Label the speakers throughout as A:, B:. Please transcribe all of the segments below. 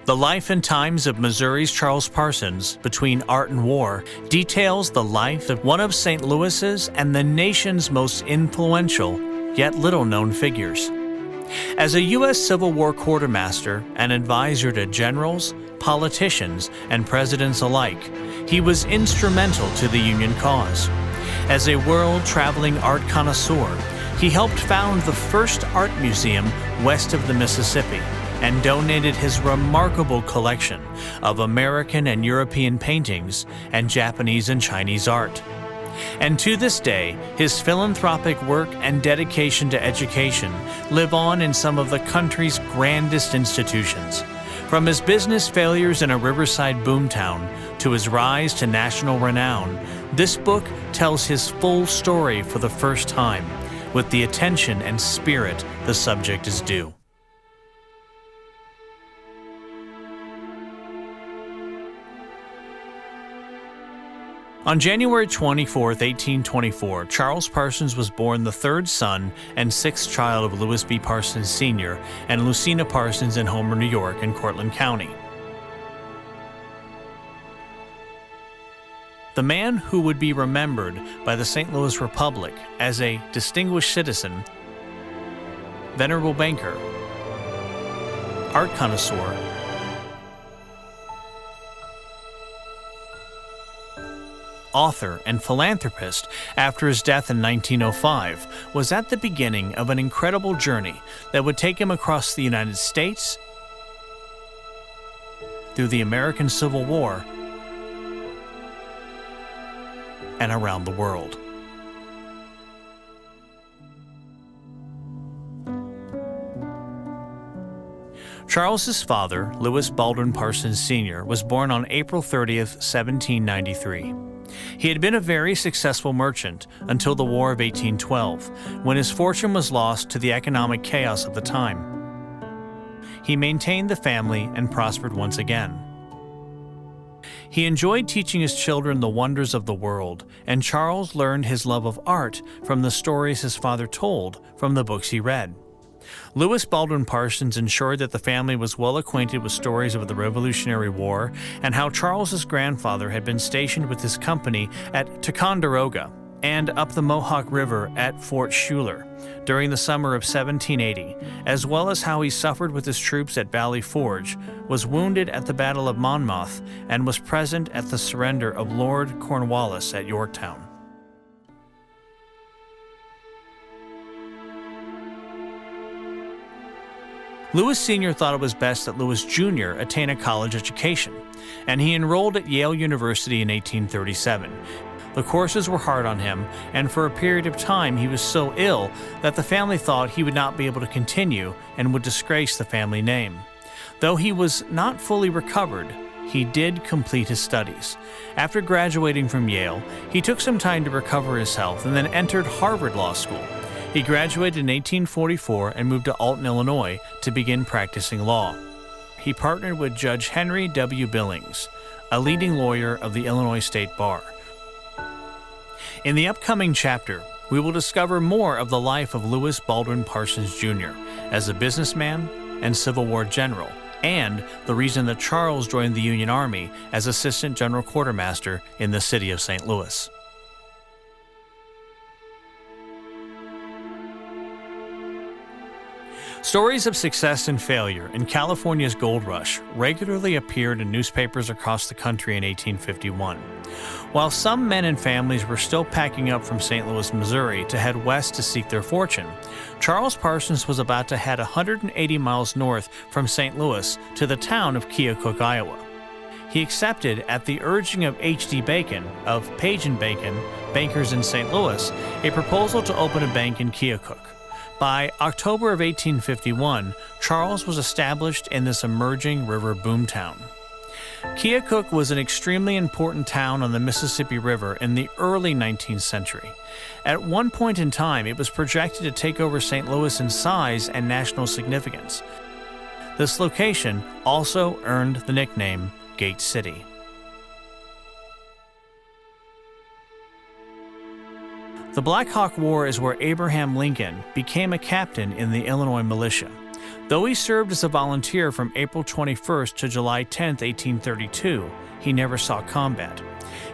A: The Life and Times of Missouri's Charles Parsons, Between Art and War, details the life of one of St. Louis's and the nation's most influential, yet little-known figures. As a U.S. Civil War quartermaster and advisor to generals, politicians, and presidents alike, he was instrumental to the Union cause. As a world-traveling art connoisseur, he helped found the first art museum west of the Mississippi and donated his remarkable collection of American and European paintings and Japanese and Chinese art. And to this day, his philanthropic work and dedication to education live on in some of the country's grandest institutions. From his business failures in a riverside boomtown to his rise to national renown, this book tells his full story for the first time, with the attention and spirit the subject is due. On January 24, 1824, Charles Parsons was born the third son and sixth child of Lewis B. Parsons Sr. and Lucina Parsons in Homer, New York, in Cortland County. The man who would be remembered by the St. Louis Republic as a distinguished citizen, venerable banker, art connoisseur, author, and philanthropist after his death in 1905, was at the beginning of an incredible journey that would take him across the United States, through the American Civil War, and around the world. Charles's father, Lewis Baldwin Parsons Sr., was born on April 30th, 1793. He had been a very successful merchant until the War of 1812, when his fortune was lost to the economic chaos of the time. He maintained the family and prospered once again. He enjoyed teaching his children the wonders of the world, and Charles learned his love of art from the stories his father told from the books he read. Lewis Baldwin Parsons ensured that the family was well acquainted with stories of the Revolutionary War and how Charles's grandfather had been stationed with his company at Ticonderoga and up the Mohawk River at Fort Schuyler during the summer of 1780, as well as how he suffered with his troops at Valley Forge, was wounded at the Battle of Monmouth, and was present at the surrender of Lord Cornwallis at Yorktown. Lewis Sr. thought it was best that Lewis Jr. attain a college education, and he enrolled at Yale University in 1837. The courses were hard on him, and for a period of time he was so ill that the family thought he would not be able to continue and would disgrace the family name. Though he was not fully recovered, he did complete his studies. After graduating from Yale, he took some time to recover his health and then entered Harvard Law School. He graduated in 1844 and moved to Alton, Illinois, to begin practicing law. He partnered with Judge Henry W. Billings, a leading lawyer of the Illinois State Bar. In the upcoming chapter, we will discover more of the life of Lewis Baldwin Parsons Jr. as a businessman and Civil War general, and the reason that Charles joined the Union Army as Assistant General Quartermaster in the city of St. Louis. Stories of success and failure in California's gold rush regularly appeared in newspapers across the country in 1851. While some men and families were still packing up from St. Louis, Missouri to head west to seek their fortune, Charles Parsons was about to head 180 miles north from St. Louis to the town of Keokuk, Iowa. He accepted, at the urging of H.D. Bacon of Page & Bacon, bankers in St. Louis, a proposal to open a bank in Keokuk. By October of 1851, Charles was established in this emerging river boomtown. Keokuk was an extremely important town on the Mississippi River in the early 19th century. At one point in time, it was projected to take over St. Louis in size and national significance. This location also earned the nickname Gate City. The Black Hawk War is where Abraham Lincoln became a captain in the Illinois militia. Though he served as a volunteer from April 21st to July 10, 1832, he never saw combat.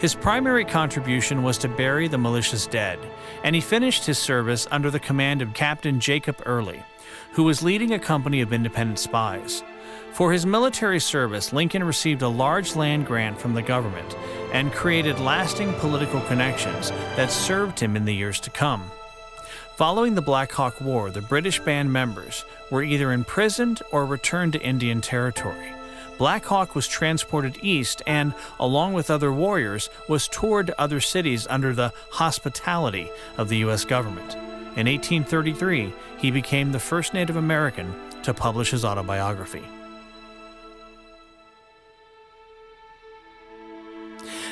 A: His primary contribution was to bury the malicious dead, and he finished his service under the command of Captain Jacob Early, who was leading a company of independent spies. For his military service, Lincoln received a large land grant from the government and created lasting political connections that served him in the years to come. Following the Black Hawk War, the British band members were either imprisoned or returned to Indian Territory. Black Hawk was transported east and, along with other warriors, was toured to other cities under the hospitality of the U.S. government. In 1833, he became the first Native American to publish his autobiography.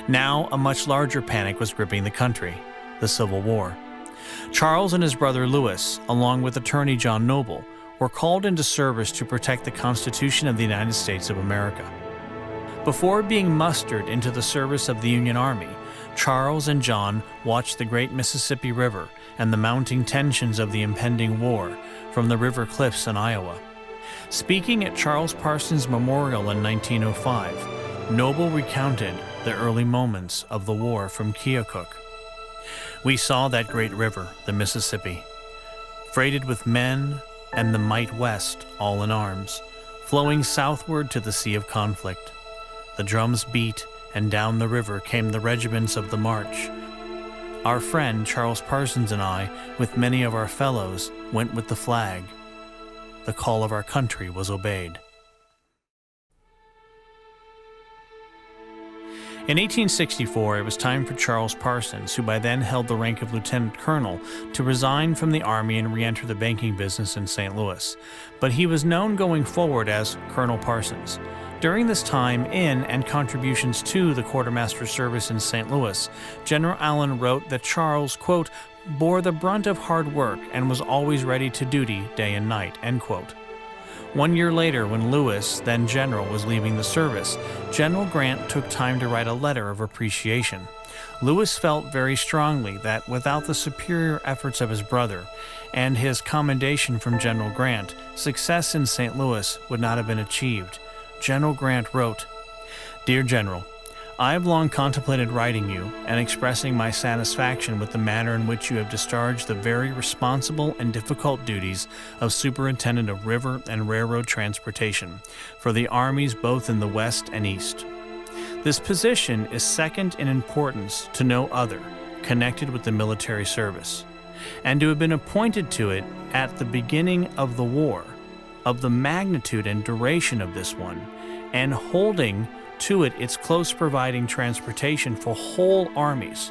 A: Now, a much larger panic was gripping the country: the Civil War. Charles and his brother Louis, along with attorney John Noble, were called into service to protect the Constitution of the United States of America. Before being mustered into the service of the Union Army, Charles and John watched the great Mississippi River and the mounting tensions of the impending war from the river cliffs in Iowa. Speaking at Charles Parsons Memorial in 1905, Noble recounted the early moments of the war from Keokuk. "We saw that great river, the Mississippi, freighted with men and the might west, all in arms, flowing southward to the sea of conflict. The drums beat, and down the river came the regiments of the march. Our friend Charles Parsons and I, with many of our fellows, went with the flag. The call of our country was obeyed." In 1864, it was time for Charles Parsons, who by then held the rank of lieutenant colonel, to resign from the Army and re-enter the banking business in St. Louis. But he was known going forward as Colonel Parsons. During this time in and contributions to the quartermaster's service in St. Louis, General Allen wrote that Charles, quote, "bore the brunt of hard work and was always ready to duty day and night," end quote. 1 year later, when Louis, then general, was leaving the service, General Grant took time to write a letter of appreciation. Louis felt very strongly that without the superior efforts of his brother and his commendation from General Grant, success in St. Louis would not have been achieved. General Grant wrote, "Dear General, I have long contemplated writing you and expressing my satisfaction with the manner in which you have discharged the very responsible and difficult duties of Superintendent of River and Railroad Transportation for the armies both in the West and East. This position is second in importance to no other connected with the military service, and to have been appointed to it at the beginning of the war, of the magnitude and duration of this one, and holding to it its close providing transportation for whole armies,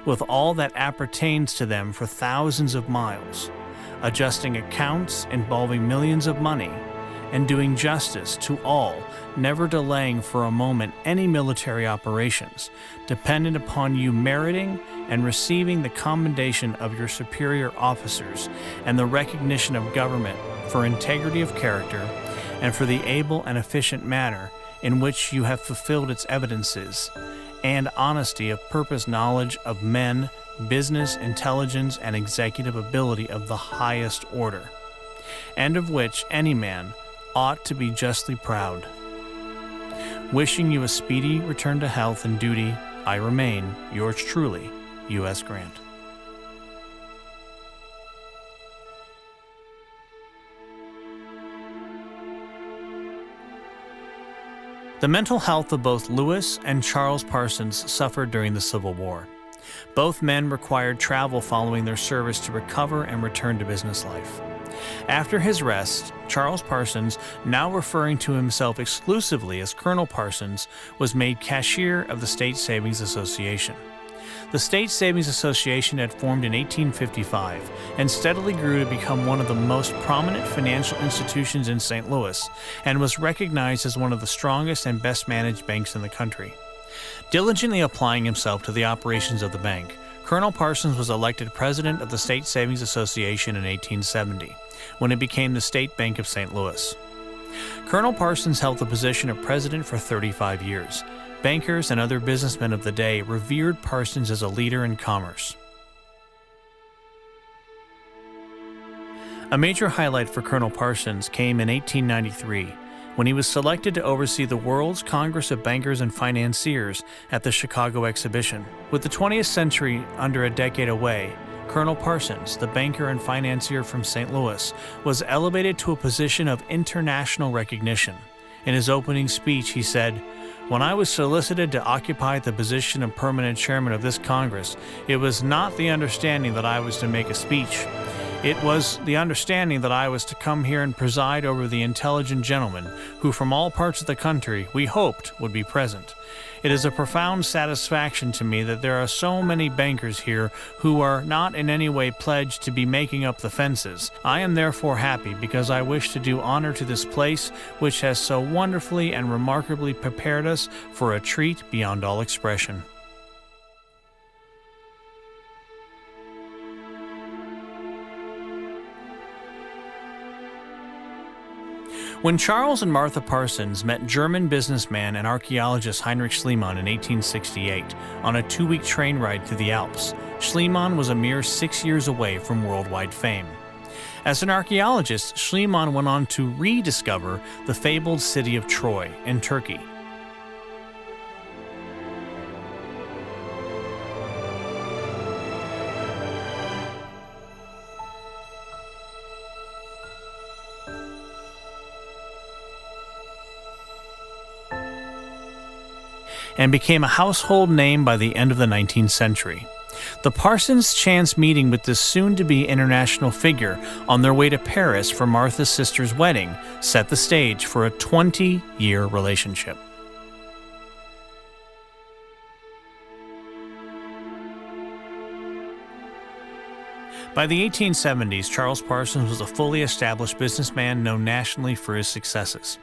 A: with all that appertains to them for thousands of miles, adjusting accounts involving millions of money, and doing justice to all, never delaying for a moment any military operations, dependent upon you meriting and receiving the commendation of your superior officers and the recognition of government for integrity of character and for the able and efficient manner in which you have fulfilled its evidences, and honesty of purpose, knowledge of men, business, intelligence, and executive ability of the highest order, and of which any man ought to be justly proud. Wishing you a speedy return to health and duty, I remain, yours truly, U.S. Grant." The mental health of both Louis and Charles Parsons suffered during the Civil War. Both men required travel following their service to recover and return to business life. After his rest, Charles Parsons, now referring to himself exclusively as Colonel Parsons, was made cashier of the State Savings Association. The State Savings Association had formed in 1855 and steadily grew to become one of the most prominent financial institutions in St. Louis and was recognized as one of the strongest and best managed banks in the country. Diligently applying himself to the operations of the bank, Colonel Parsons was elected president of the State Savings Association in 1870, when it became the State Bank of St. Louis. Colonel Parsons held the position of president for 35 years. Bankers and other businessmen of the day revered Parsons as a leader in commerce. A major highlight for Colonel Parsons came in 1893, when he was selected to oversee the World's Congress of Bankers and Financiers at the Chicago Exhibition. With the 20th century under a decade away, Colonel Parsons, the banker and financier from St. Louis, was elevated to a position of international recognition. In his opening speech, he said, "When I was solicited to occupy the position of permanent chairman of this Congress, it was not the understanding that I was to make a speech. It was the understanding that I was to come here and preside over the intelligent gentlemen who from all parts of the country we hoped would be present. It is a profound satisfaction to me that there are so many bankers here who are not in any way pledged to be making up the fences. I am therefore happy because I wish to do honor to this place which has so wonderfully and remarkably prepared us for a treat beyond all expression." When Charles and Martha Parsons met German businessman and archaeologist Heinrich Schliemann in 1868 on a 2-week train ride through the Alps, Schliemann was a mere 6 years away from worldwide fame. As an archaeologist, Schliemann went on to rediscover the fabled city of Troy in Turkey. And became a household name by the end of the 19th century. The Parsons' chance meeting with this soon-to-be international figure on their way to Paris for Martha's sister's wedding set the stage for a 20-year relationship. By the 1870s, Charles Parsons was a fully established businessman known nationally for his successes.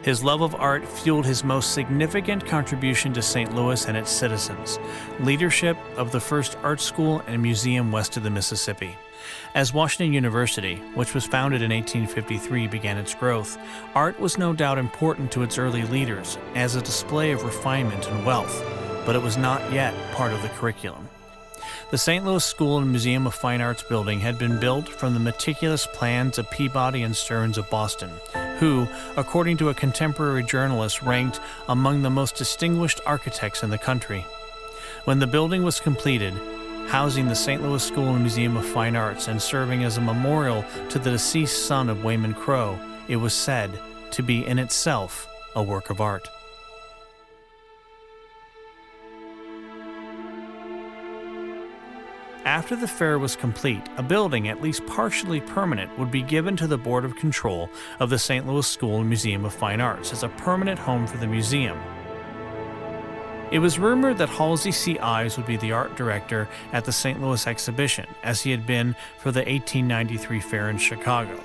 A: His love of art fueled his most significant contribution to St. Louis and its citizens, leadership of the first art school and museum west of the Mississippi. As Washington University, which was founded in 1853, began its growth, art was no doubt important to its early leaders as a display of refinement and wealth, but it was not yet part of the curriculum. The St. Louis School and Museum of Fine Arts building had been built from the meticulous plans of Peabody and Stearns of Boston, who, according to a contemporary journalist, ranked among the most distinguished architects in the country. When the building was completed, housing the St. Louis School and Museum of Fine Arts and serving as a memorial to the deceased son of Wayman Crowe, it was said to be in itself a work of art. After the fair was complete, a building at least partially permanent would be given to the Board of Control of the St. Louis School and Museum of Fine Arts as a permanent home for the museum. It was rumored that Halsey C. Ives would be the art director at the St. Louis exhibition, as he had been for the 1893 fair in Chicago.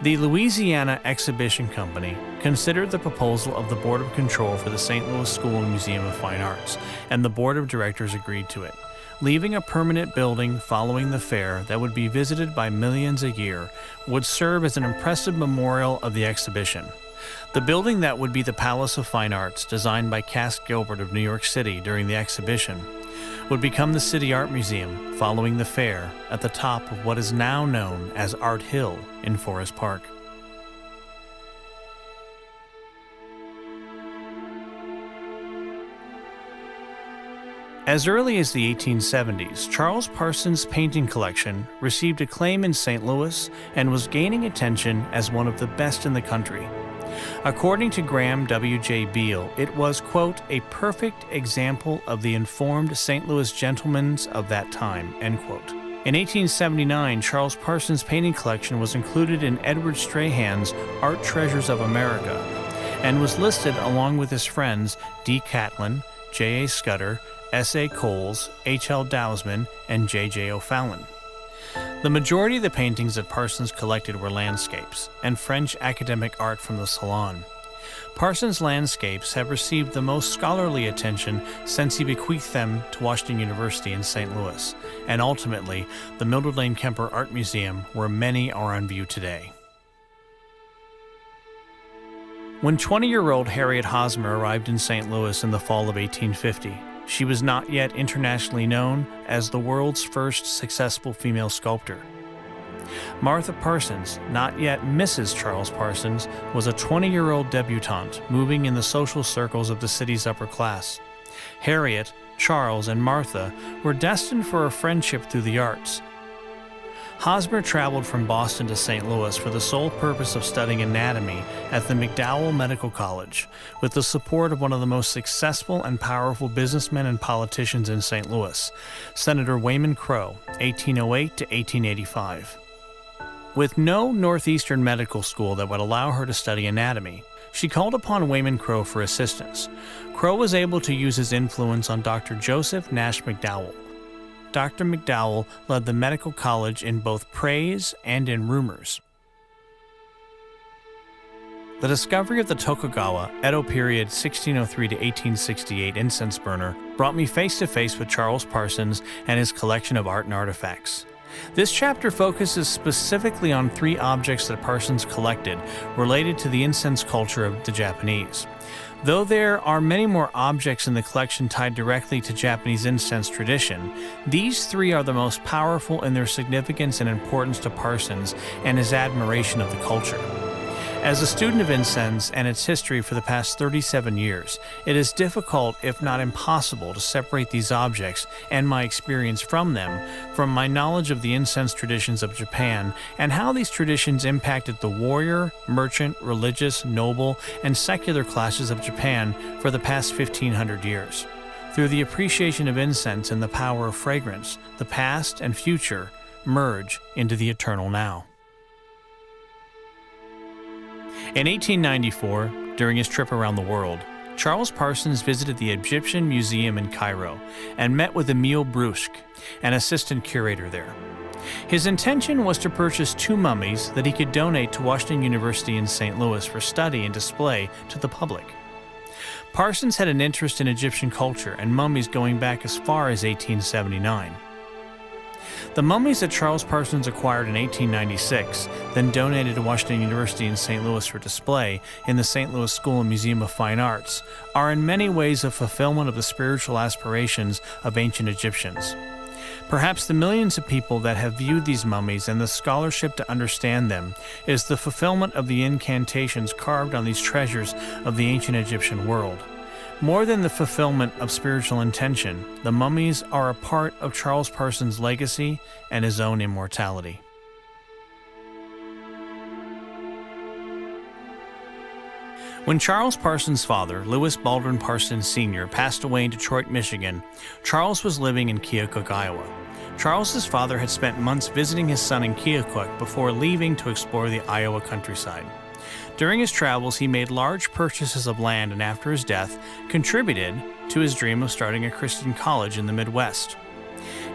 A: The Louisiana Exhibition Company considered the proposal of the Board of Control for the St. Louis School and Museum of Fine Arts, and the Board of Directors agreed to it, leaving a permanent building following the fair that would be visited by millions a year, would serve as an impressive memorial of the exhibition. The building that would be the Palace of Fine Arts, designed by Cass Gilbert of New York City during the exhibition, would become the City Art Museum following the fair at the top of what is now known as Art Hill in Forest Park. As early as the 1870s, Charles Parsons' painting collection received acclaim in St. Louis and was gaining attention as one of the best in the country. According to Graham W.J. Beale, it was, quote, a perfect example of the informed St. Louis gentlemen of that time, end quote. In 1879, Charles Parsons' painting collection was included in Edward Strahan's Art Treasures of America and was listed along with his friends D. Catlin, J.A. Scudder, S.A. Coles, H.L. Dowsman, and J.J. O'Fallon. The majority of the paintings that Parsons collected were landscapes and French academic art from the Salon. Parsons' landscapes have received the most scholarly attention since he bequeathed them to Washington University in St. Louis, and ultimately the Mildred Lane Kemper Art Museum, where many are on view today. When 20-year-old Harriet Hosmer arrived in St. Louis in the fall of 1850, she was not yet internationally known as the world's first successful female sculptor. Martha Parsons, not yet Mrs. Charles Parsons, was a 20-year-old debutante moving in the social circles of the city's upper class. Harriet, Charles, and Martha were destined for a friendship through the arts. Hosmer traveled from Boston to St. Louis for the sole purpose of studying anatomy at the McDowell Medical College, with the support of one of the most successful and powerful businessmen and politicians in St. Louis, Senator Wayman Crowe, 1808 to 1885. With no Northeastern medical school that would allow her to study anatomy, she called upon Wayman Crowe for assistance. Crowe was able to use his influence on Dr. Joseph Nash McDowell. Dr. McDowell led the medical college in both praise and in rumors. The discovery of the Tokugawa, Edo period 1603 to 1868 incense burner brought me face to face with Charles Parsons and his collection of art and artifacts. This chapter focuses specifically on 3 objects that Parsons collected related to the incense culture of the Japanese. Though there are many more objects in the collection tied directly to Japanese incense tradition, these 3 are the most powerful in their significance and importance to Parsons and his admiration of the culture. As a student of incense and its history for the past 37 years, it is difficult, if not impossible, to separate these objects and my experience from them from my knowledge of the incense traditions of Japan and how these traditions impacted the warrior, merchant, religious, noble, and secular classes of Japan for the past 1,500 years. Through the appreciation of incense and the power of fragrance, the past and future merge into the eternal now. In 1894, during his trip around the world, Charles Parsons visited the Egyptian Museum in Cairo and met with Emile Brusque, an assistant curator there. His intention was to purchase 2 mummies that he could donate to Washington University in St. Louis for study and display to the public. Parsons had an interest in Egyptian culture and mummies going back as far as 1879. The mummies that Charles Parsons acquired in 1896, then donated to Washington University in St. Louis for display in the St. Louis School and Museum of Fine Arts, are in many ways a fulfillment of the spiritual aspirations of ancient Egyptians. Perhaps the millions of people that have viewed these mummies and the scholarship to understand them is the fulfillment of the incantations carved on these treasures of the ancient Egyptian world. More than the fulfillment of spiritual intention, the mummies are a part of Charles Parsons' legacy and his own immortality. When Charles Parsons' father, Louis Baldwin Parsons Sr., passed away in Detroit, Michigan, Charles was living in Keokuk, Iowa. Charles's father had spent months visiting his son in Keokuk before leaving to explore the Iowa countryside. During his travels, he made large purchases of land and after his death, contributed to his dream of starting a Christian college in the Midwest.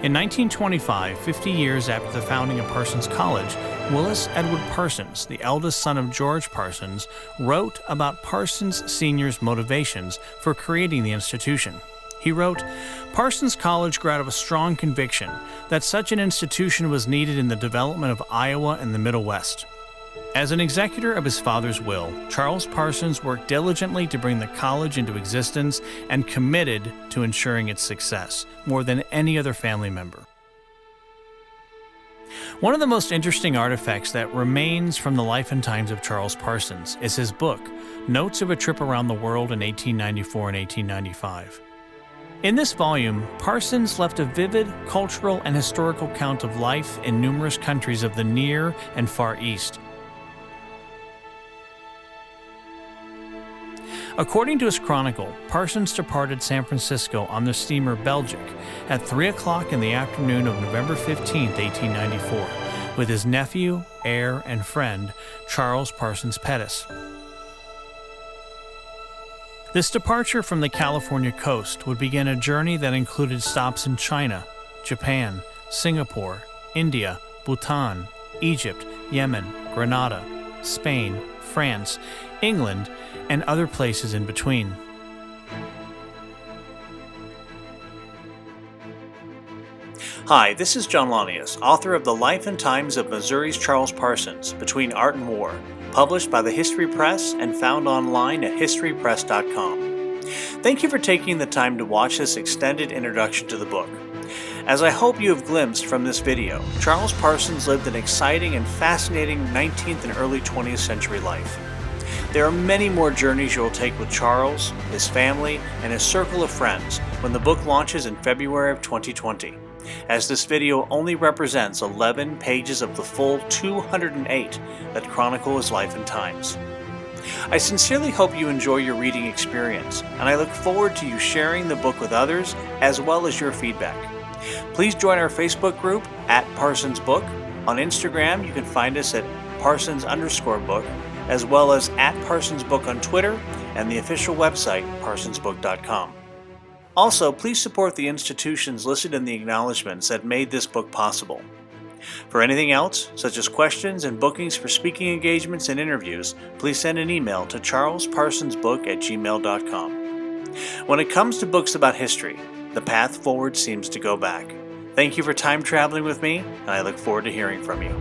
A: In 1925, 50 years after the founding of Parsons College, Willis Edward Parsons, the eldest son of George Parsons, wrote about Parsons Sr.'s motivations for creating the institution. He wrote, "Parsons College grew out of a strong conviction that such an institution was needed in the development of Iowa and the Middle West." As an executor of his father's will, Charles Parsons worked diligently to bring the college into existence and committed to ensuring its success, more than any other family member. One of the most interesting artifacts that remains from the life and times of Charles Parsons is his book, Notes of a Trip Around the World in 1894 and 1895. In this volume, Parsons left a vivid cultural and historical account of life in numerous countries of the Near and Far East. According to his chronicle, Parsons departed San Francisco on the steamer Belgic at 3 o'clock in the afternoon of November 15, 1894, with his nephew, heir, and friend, Charles Parsons Pettis. This departure from the California coast would begin a journey that included stops in China, Japan, Singapore, India, Bhutan, Egypt, Yemen, Grenada, Spain, France, England, and other places in between. Hi, this is John Lanius, author of The Life and Times of Missouri's Charles Parsons, Between Art and War, published by the History Press and found online at historypress.com. Thank you for taking the time to watch this extended introduction to the book. As I hope you have glimpsed from this video, Charles Parsons lived an exciting and fascinating 19th and early 20th century life. There are many more journeys you'll take with Charles, his family, and his circle of friends when the book launches in February of 2020, as this video only represents 11 pages of the full 208 that chronicle his life and times. I sincerely hope you enjoy your reading experience, and I look forward to you sharing the book with others as well as your feedback. Please join our Facebook group at Parsons Book. On Instagram, you can find us at Parsons_book, as well as at Parsons Book on Twitter and the official website, parsonsbook.com. Also, please support the institutions listed in the acknowledgments that made this book possible. For anything else, such as questions and bookings for speaking engagements and interviews, please send an email to charlesparsonsbook@gmail.com. When it comes to books about history, the path forward seems to go back. Thank you for time traveling with me, and I look forward to hearing from you.